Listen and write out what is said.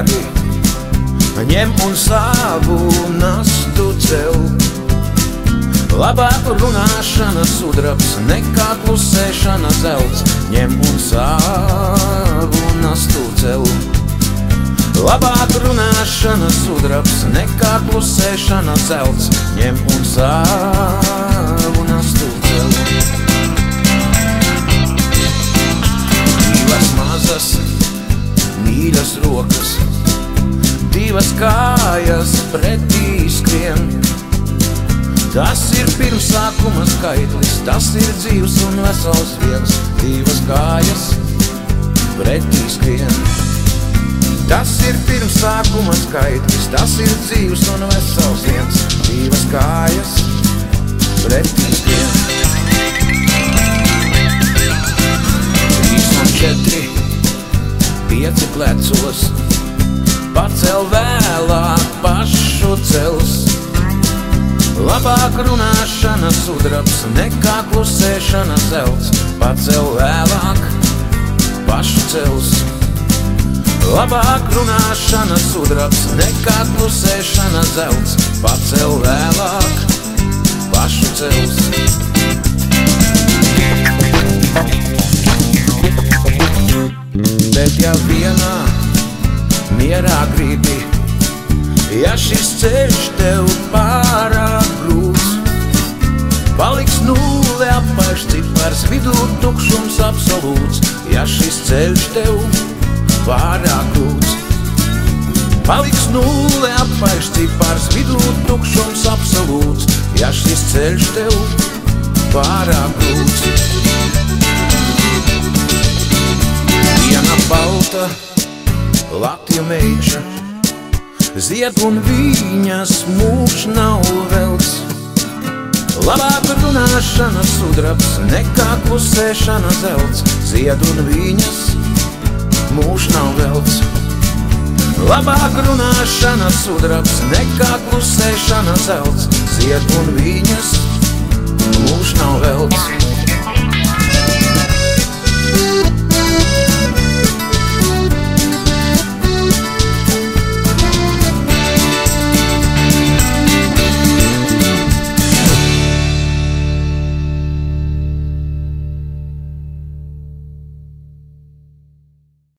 vari, ņem un savu nastu cel. Labāk runāšana sudrabs, nekā klusēšana zelts, ņem un savu nastu cel. Labāk runāšana sudrabs, nekā klusēšana zelts, ņem un savu nastu cel. Divas mazas, mīļas rokas, divas kājas pretī skrien. Tas ir pirmsākuma skaitlis, tas ir dzīvs un vesels viens. Divas kājas pretī skrien. Tas ir pirmsākuma skaitlis, tas ir dzīvs un vesels viens. Divas kājas pretī skrien. 3 un 4, 5 plecos, pacel vēlāk pašu cels. Labāk runāšana sudrabs, nekā klusēšana zelts, pacel vēlāk pašu cels. Labāk runāšana sudrabs, nekā klusēšana zelts, pacel vēlāk pašu cels. Bet ja vienā mierā gribi, ja šis ceļš tev pārāk grūts, paliks nulle apaļš cipars, vidū tukšums absolūts. Ja šis ceļš tev pārāk grūts, paliks nulle apaļš cipars, vidū tukšums absolūts. Ja šis ceļš tev pārāk grūts. Viena balta Latvija meiča, zied un viņas mūžs nav velts. Labāk runāšana sudrabs, nekā klusēšana zelts, zied un viņas mūžs nav velts. Labāk runāšana sudrabs, nekā klusēšana zelts, zied un viņas mūžs nav velts.